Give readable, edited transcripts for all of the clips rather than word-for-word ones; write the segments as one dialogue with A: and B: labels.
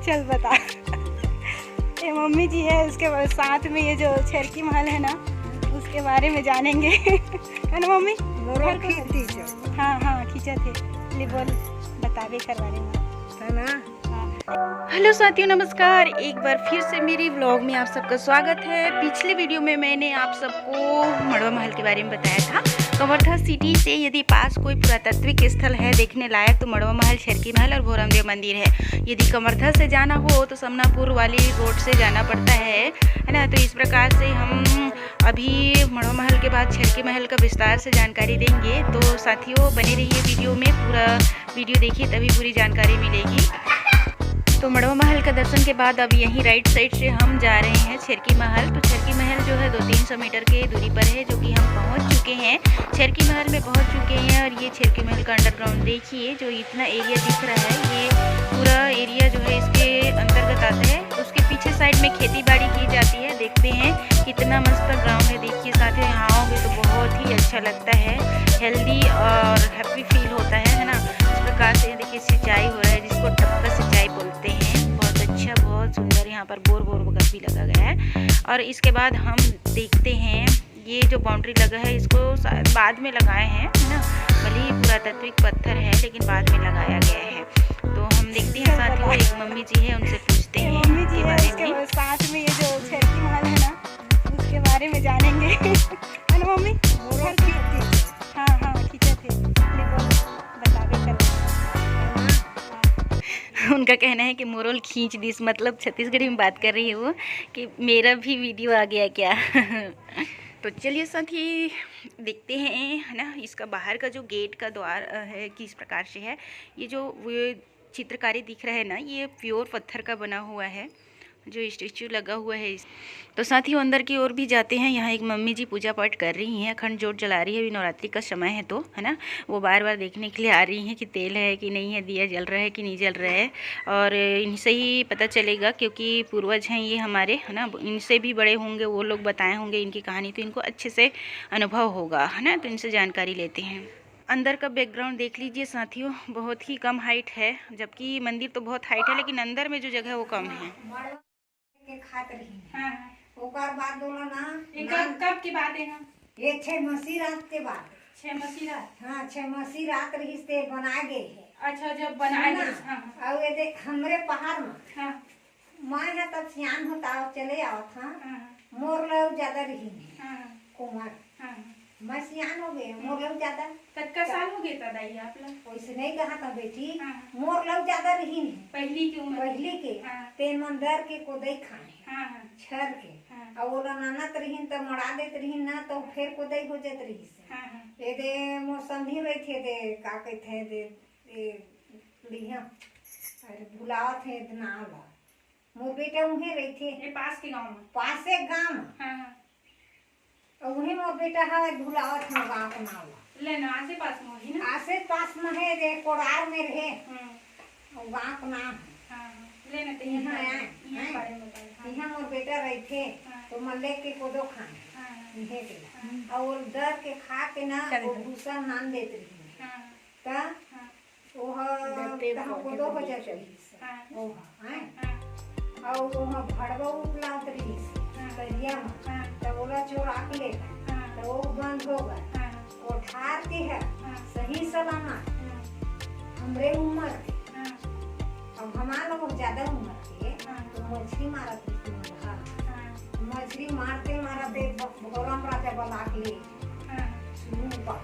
A: चल बता। ये मम्मी जी है, उसके बाद साथ में ये जो छेरकी महल है ना उसके बारे में जानेंगे। है ना मम्मी? हाँ हाँ खींचा थे, ले बोल बतावे करवाने में है ना। हेलो साथियों, नमस्कार। एक बार फिर से मेरी व्लॉग में आप सबका स्वागत है। पिछले वीडियो में मैंने आप सबको मड़वा महल के बारे में बताया था। कवर्धा सिटी से यदि पास कोई पुरातात्विक स्थल है देखने लायक तो मड़वा महल, छेरकी महल और भोरमदेव मंदिर है। यदि कवर्धा से जाना हो तो समनापुर वाली रोड से जाना पड़ता है ना। तो इस प्रकार से हम अभी मड़वा महल के बाद छेरकी महल का विस्तार से जानकारी देंगे। तो साथियों बने रहिए वीडियो में, पूरा वीडियो देखिए तभी पूरी जानकारी मिलेगी। तो मड़वा महल का दर्शन के बाद अब यहीं राइट साइड से हम जा रहे हैं छेरकी महल। तो छेरकी महल जो है 200-300 मीटर के दूरी पर है, जो कि हम पहुंच चुके हैं। छेरकी महल में पहुंच चुके हैं और ये छेरकी महल का अंडरग्राउंड देखिए, जो इतना एरिया दिख रहा है ये पूरा एरिया जो है इसके अंतर्गत आता है। उसके पीछे साइड में खेती बाड़ी की जाती है। देखते हैं कितना मस्त ग्राउंड है। देखिए साथ ही यहाँ आओगे तो बहुत ही अच्छा लगता है, हेल्दी और हैप्पी फील होता है ना। इस प्रकार से देखिए सिंचाई हो रहा है, जिसको टपका सिंचाई बोलते हैं। बहुत अच्छा, बहुत सुंदर। यहाँ पर बोर वगैरह भी लगा गया है। और इसके बाद हम देखते हैं ये जो बाउंड्री लगा है इसको बाद में लगाए हैं ना। भले ही पुरातात्विक पत्थर है लेकिन बाद में लगाया गया है। तो हम देखते हैं साथियों, एक मम्मी जी है उनसे पूछते हैं इसके बारे में। साथ में ये जो छेरकी महल है ना उसके बारे में जानेंगे। है ना मम्मी? हाँ हाँ खींचे थे, बतावे कर। उनका कहना है कि मोरल खींच दिस, मतलब छत्तीसगढ़ी में बात कर रही है वो, कि मेरा भी वीडियो आ गया क्या। तो चलिए साथी देखते हैं, है ना। इसका बाहर का जो गेट का द्वार है किस प्रकार से है। ये जो चित्रकारी दिख रहा है ना, ये प्योर पत्थर का बना हुआ है, जो स्टैचू लगा हुआ है। तो साथियों अंदर की ओर भी जाते हैं। यहाँ एक मम्मी जी पूजा पाठ कर रही हैं, अखंड जोत जला रही है। अभी नवरात्रि का समय है तो, है ना, वो बार बार देखने के लिए आ रही हैं कि तेल है कि नहीं है, दिया जल रहा है कि नहीं जल रहा है। और इनसे ही पता चलेगा क्योंकि पूर्वज हैं ये हमारे, है ना। इनसे भी बड़े होंगे, वो लोग बताए होंगे इनकी कहानी, तो इनको अच्छे से अनुभव होगा, है ना। तो इनसे जानकारी लेते हैं। अंदर का बैकग्राउंड देख लीजिए साथियों, बहुत ही कम हाइट है, जबकि मंदिर तो बहुत हाइट है लेकिन अंदर में जो जगह है वो कम है।
B: के खात रही।
A: हाँ।
B: ओकर बाद बोला ना
A: कब की बात है?
B: ये 6 मसी रात के बाद।
A: 6 मसी रात?
B: हाँ 6 मसी रात रही से बना गए है।
A: अच्छा, जब बनाए गए।
B: हाँ। और ये देख हमरे पहाड़ में।
A: हाँ।
B: माँ है तब सियान होता चले आवत। हाँ।
A: हाँ।
B: मोर लोग ज्यादा रही है।
A: हाँ।
B: कुमार।
A: हाँ।
B: मैं सियान हो गए, मोर लोग ज्यादा।
A: कितना साल हो गया था दाई आप लोग?
B: वैसे नहीं कहा था बेटी।
A: हाँ।
B: मोर लोग ज्यादा रही है
A: पहली की उम्र?
B: पहली के।
A: हाँ।
B: तेन मंदर के कोदई खाए।
A: हाँ।
B: छर के।
A: हाँ।
B: और वो ननत रही तो मड़ा देत रही ना, तो फिर कोदई हो जात रही से।
A: हाँ।
B: ये दे मोर संधी रही थे दे का कहते दे लिया, अरे भुलावत है नाला। मोर बेटा उन्हें रही थे
A: ये पास के गांव में?
B: पास से गांव।
A: हाँ।
B: और उन्हें मोर बेटा है भुलावत है गांव का नाला।
A: लेना आसे पास में ही ना?
B: आसे पास में है दे कोड़ार में रहे।
A: हाँ।
B: और गांव का नाम है।
A: हाँ। लेना तो
B: यहाँ आए
A: यहाँ बारे में बताइए।
B: यहाँ मोर बेटा रही थे तो मल्ले के कोदो खाए। इन्हें के और डर के खा के ना वो भूसा नान देत रही।
A: हाँ।
B: ता वो कोदो हो जात रही। ओ हां और वो भड़वा उपलात रही करिया में, तो बोला चोरा के लेता, तो वो बंद हो गया। और ठार के है सही सलामत हमरे उम्र के। अब हमारा लोग ज्यादा उम्र के तो मछली मारत रही। मछली मारते मारते भोरम राजा बना के ले सुनू पा,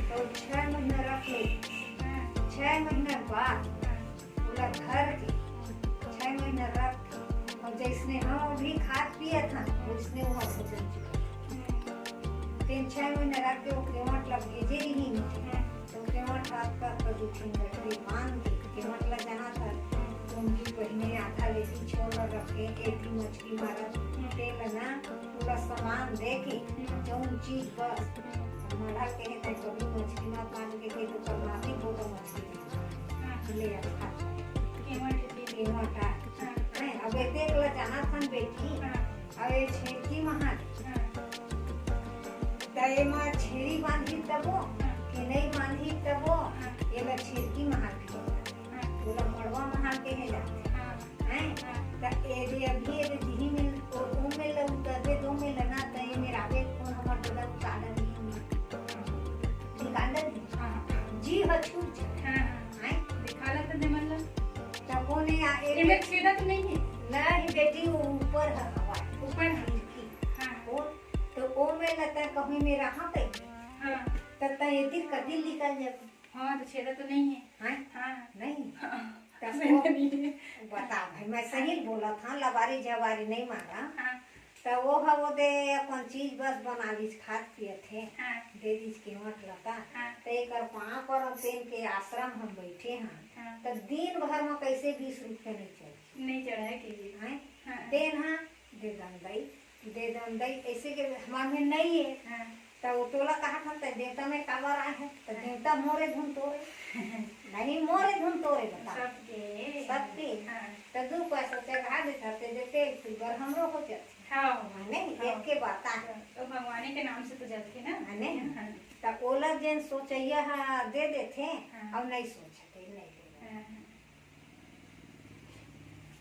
B: तो 6 महीना रख ले। 6 महीना बाद बोला घर के 6 महीना रख, और जैसने हम भी खाद पिया था उसने वो भोजन चुका। 3-6 महीना रख के वो केवट लग भेजे ही नहीं, तो केवट हाथ पर दुखी लकड़ी बांध के केवट लग जाना था। तो उनकी बहने आधा लेती छोड़ रखे, एक मछली मारा तेल ना पूरा सामान दे के जो चीज बस मढ़ा के है कभी मछली मार मार के तो करनाती वो तो मछली ले खा केवट है। अब देख ला जाना था बेटी। अब ये छेरकी महल तय में छेरी बांधी तबो कि नहीं बांधी तबो ये छेरकी महल बोला मड़वा महल के है जाते। दे अभी ये दी मिल ओ में लग दे दो में लगा त ये मेरा आगे कौन हमर बड़ा काला निकाल दे जी हछूर
A: हां
B: हां
A: दिखाला तो दे मतलब
B: तब वो ने
A: इनमें छेदा तो नहीं है
B: नहीं बेटी वो ऊपर है हवा
A: ऊपर है
B: की
A: हां
B: वो तो ओ में लगता कहीं में रहा पे
A: हां
B: तब तक ये तीर कदी निकल जाए
A: हाँ तो छेदा तो नहीं है
B: हां
A: हाँ
B: नहीं तब
A: नहीं है
B: बता भाई मैं सही बोला था लबारी जवारी नहीं मारा
A: हाँ
B: तो वो है वो दे अपन चीज बस बना लीज खाद पिए थे
A: हाँ
B: दे दीज कीमत लता
A: हाँ
B: तो एक वहाँ पर पेन के आश्रम हम बैठे हैं
A: हाँ
B: तो दिन भर में कैसे 20 रुपये नहीं चले
A: नहीं चढ़ा है के लिए
B: हैं
A: हाँ
B: देन हाँ दे दन दई ऐसे के हमारे में नहीं है
A: हाँ
B: तो वो टोला कहा था तो देवता में काबर आए हैं तो देवता मोरे धुन तोड़े नहीं मोरे धुन तोड़े बता सबके
A: हाँ
B: तो 2 पैसा चढ़ा देता ते देते फिर बर हमरो हो जाते
A: हाँ
B: नहीं एक के बात है
A: तो भगवान के नाम से तो जलते ना
B: नहीं
A: हाँ
B: तब ओला जेन सोचैया है दे देते
A: हाँ।
B: अब नहीं सोचते नहीं दे
A: हाँ,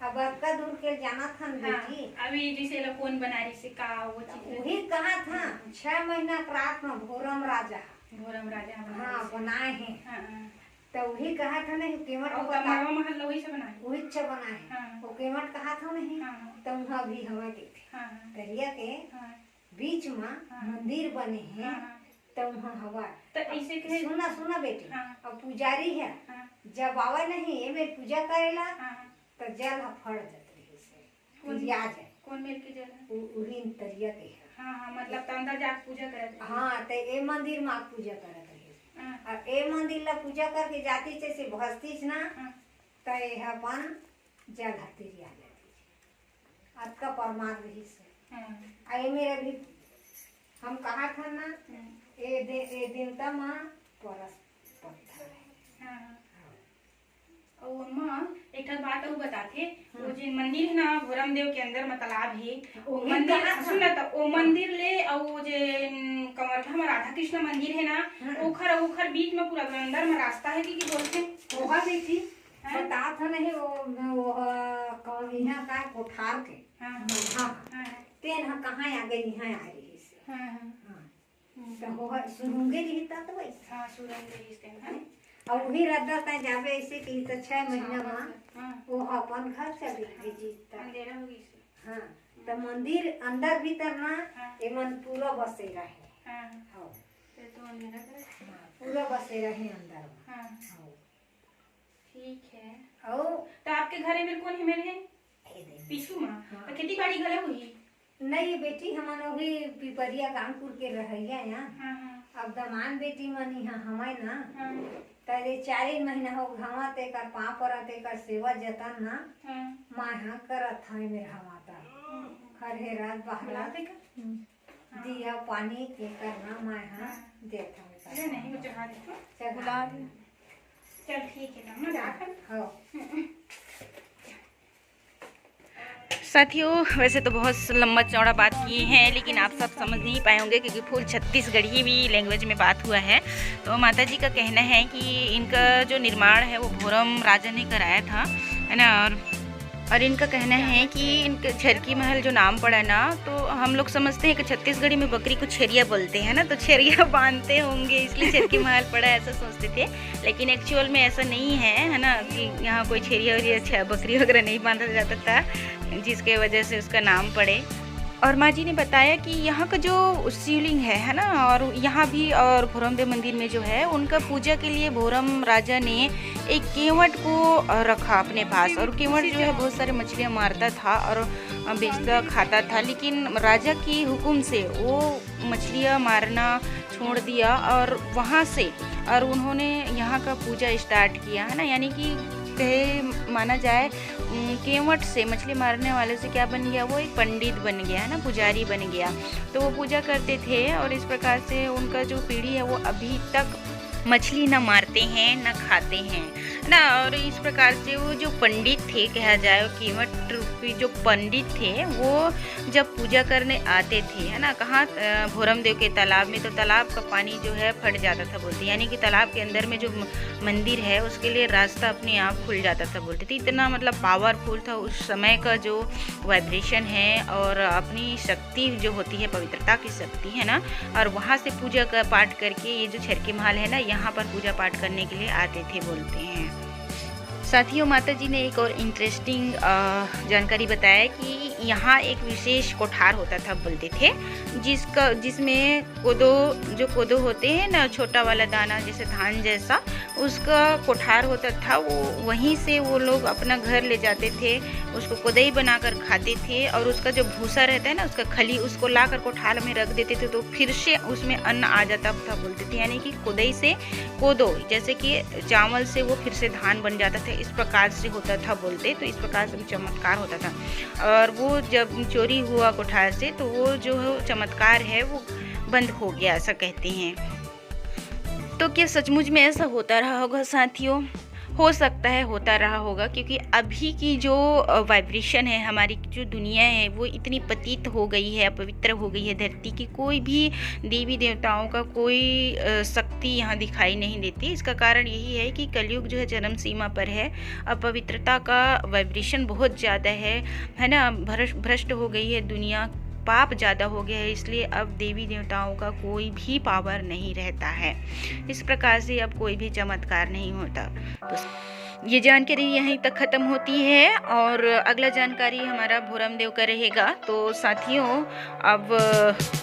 B: अब का दूर के जाना था न
A: हाँ,
B: बेटी
A: अभी जैसे लोग कौन बना रही से का वो चीज
B: वही कहा था 6 महीना के रात में भोरम राजा
A: घोरम राजा
B: हाँ बनाए हैं
A: हाँ हाँ
B: तो वही कहा था नहीं कीमत
A: और
B: बता
A: कमरवा महल वही से बनाए
B: वही अच्छा बनाए
A: हाँ
B: वो कीमत कहा था नहीं
A: हाँ
B: तो वहाँ भी हमें देखे
A: हाँ
B: दरिया के
A: हाँ
B: बीच में मंदिर बने हैं
A: हाँ
B: तो वहाँ हवा
A: तो ऐसे कहे
B: सुना सुना बेटी
A: हाँ
B: अब पुजारी है
A: हाँ
B: जब आवे नहीं ये में पूजा करेला
A: हाँ
B: तो जल फड़ जात रही से पूजा आ जाए
A: कौन मेल के जल
B: वही तरिया के है
A: हाँ हाँ मतलब तो अंदर जाके पूजा करत रहे।
B: हाँ तो ए मंदिर में आप पूजा करत रही
A: हाँ
B: और ए मंदिर ला पूजा करके जाती जैसे भस्ती ना
A: हाँ
B: तो यह अपन जल हतीरी आ जाती आपका परमार रही से
A: हाँ
B: आए मेरा भी हम कहा था ना
A: हाँ
B: ए देवता माँ परस पत्थर है
A: हाँ और माँ एक ठन बात और बताथे वो जो मंदिर है ना भोरम देव के अंदर में तालाब है वो
B: वही
A: मंदिर
B: कहा था।
A: सुन त वो मंदिर ले और वो जो कमरथा में राधा कृष्ण मंदिर है ना ओखर ओखर बीच में पूरा अंदर में रास्ता है कि बोलते
B: वहाँ भी थी
A: हाँ?
B: बता था नहीं वो कौन यहाँ का कोठार के
A: हाँ
B: हाँ
A: हाँ
B: तेन हाँ कहाँ आ गई यहाँ आ रही से
A: हाँ
B: हाँ तो वो सुनूंगे रहता तो वैसे
A: हाँ सूरज इसके हाँ
B: और वही रद्दा तय जावे ऐसे कि तो 6 महीना में
A: हाँ
B: वो अपन घर चली गई जीता
A: अंधेरा हो गई से
B: हाँ तो मंदिर अंदर भीतर ना
A: हाँ।
B: एमन पूरा बसेरा है
A: हाँ
B: हाँ
A: तो अंधेरा करे
B: हाँ, पूरा बसेरा है अंदर में
A: हाँ
B: हाँ
A: ठीक है
B: और
A: तो आपके घरे में कौन है मेरे
B: ए दे
A: पीछू माँ
B: हाँ।
A: तो खेती बाड़ी घरे हुई
B: नहीं बेटी हमारा वही पिपरिया कानपुर के रहैया यहाँ
A: हाँ हाँ
B: अब दमान बेटी मन यहाँ हमारे ना
A: हाँ
B: तरे 4 महीना हो घावा ते कर पा पर ते कर सेवा जतन ना
A: हाँ
B: माँ यहाँ करत था मेरा माता खरे रात बहला
A: बुलाते का
B: दिया पानी के करना माँ यहाँ देता
A: अरे नहीं वो चढ़ा दे
B: चढ़ा
A: चल ठीक है ना जाकर
B: हाँ
C: साथियों वैसे तो बहुत लंबा चौड़ा बात किए हैं लेकिन आप सब समझ नहीं पाए होंगे क्योंकि फुल छत्तीसगढ़ी भी लैंग्वेज में बात हुआ है। तो माता जी का कहना है कि इनका जो निर्माण है वो भोरम राजा ने कराया था, है ना। और इनका कहना है कि इनका झरकी महल जो नाम पड़ा ना, तो हम लोग समझते हैं कि छत्तीसगढ़ी में बकरी को छेरिया बोलते हैं ना, तो छेरिया बांधते होंगे इसलिए झरकी महल पड़ा, ऐसा सोचते थे। लेकिन एक्चुअल में ऐसा नहीं है ना, कि यहाँ कोई छेरिया वरिया बकरी वगैरह नहीं बांधा जाता था, जिसके वजह से उसका नाम पड़े। और माँ जी ने बताया कि यहाँ का जो शिवलिंग है ना, और यहाँ भी और भोरम देव मंदिर में जो है उनका पूजा के लिए भोरम राजा ने एक केवट को रखा अपने पास, और केवट जो है बहुत सारे मछलियाँ मारता था और बेचता खाता था, लेकिन राजा की हुक्म से वो मछलियाँ मारना छोड़ दिया और वहाँ से और उन्होंने यहाँ का पूजा स्टार्ट किया, है ना। यानी कि कहे माना जाए केवट से, मछली मारने वाले से क्या बन गया, वो एक पंडित बन गया, है ना, पुजारी बन गया। तो वो पूजा करते थे और इस प्रकार से उनका जो पीढ़ी है वो अभी तक मछली ना मारते हैं ना खाते हैं ना। और इस प्रकार से वो जो पंडित थे, कहा जाए कीमत रूपी जो पंडित थे, वो जब पूजा करने आते थे, है ना, कहाँ भोरमदेव के तालाब में, तो तालाब का पानी जो है फट जाता था बोलते, यानी कि तालाब के अंदर में जो मंदिर है उसके लिए रास्ता अपने आप खुल जाता था बोलते थे। इतना मतलब पावरफुल था उस समय का जो वाइब्रेशन है और अपनी शक्ति जो होती है, पवित्रता की शक्ति है ना। और वहाँ से पूजा का पाठ करके ये जो छेरकी महल है ना, यहाँ पर पूजा पाठ करने के लिए आते थे बोलते हैं। साथियों, माता जी ने एक और इंटरेस्टिंग जानकारी बताया कि यहाँ एक विशेष कोठार होता था बोलते थे, जिसमें कोदो होते हैं ना, छोटा वाला दाना जैसे धान जैसा, उसका कोठार होता था। वो वहीं से वो लोग अपना घर ले जाते थे, उसको कोदई बनाकर खाते थे, और उसका जो भूसा रहता है ना, उसका खली, उसको लाकर कोठार में रख देते थे, तो फिर से उसमें अन्न आ जाता था बोलते थे। यानी कि कोदई से कोदो, जैसे कि चावल से वो फिर से धान बन जाता था, इस प्रकार से होता था बोलते। तो इस प्रकार से चमत्कार होता था। और वो जब चोरी हुआ कोठार से, तो वो जो चमत्कार है वो बंद हो गया, ऐसा कहते हैं। तो क्या सचमुच में ऐसा होता रहा होगा साथियों? हो सकता है होता रहा होगा, क्योंकि अभी की जो वाइब्रेशन है, हमारी जो दुनिया है, वो इतनी पतित हो गई है, अपवित्र हो गई है धरती की। कोई भी देवी देवताओं का कोई शक्ति यहाँ दिखाई नहीं देती। इसका कारण यही है कि कलयुग जो है चरम सीमा पर है, अपवित्रता का वाइब्रेशन बहुत ज़्यादा है ना, भ्रष्ट हो गई है दुनिया, पाप ज़्यादा हो गया है, इसलिए अब देवी देवताओं का कोई भी पावर नहीं रहता है। इस प्रकार से अब कोई भी चमत्कार नहीं होता। तो ये जानकारी यहीं तक ख़त्म होती है, और अगला जानकारी हमारा भोरमदेव का रहेगा। तो साथियों, अब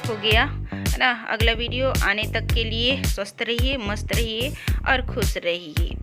C: हो गया है ना, अगला वीडियो आने तक के लिए स्वस्थ रहिए, मस्त रहिए और खुश रहिए।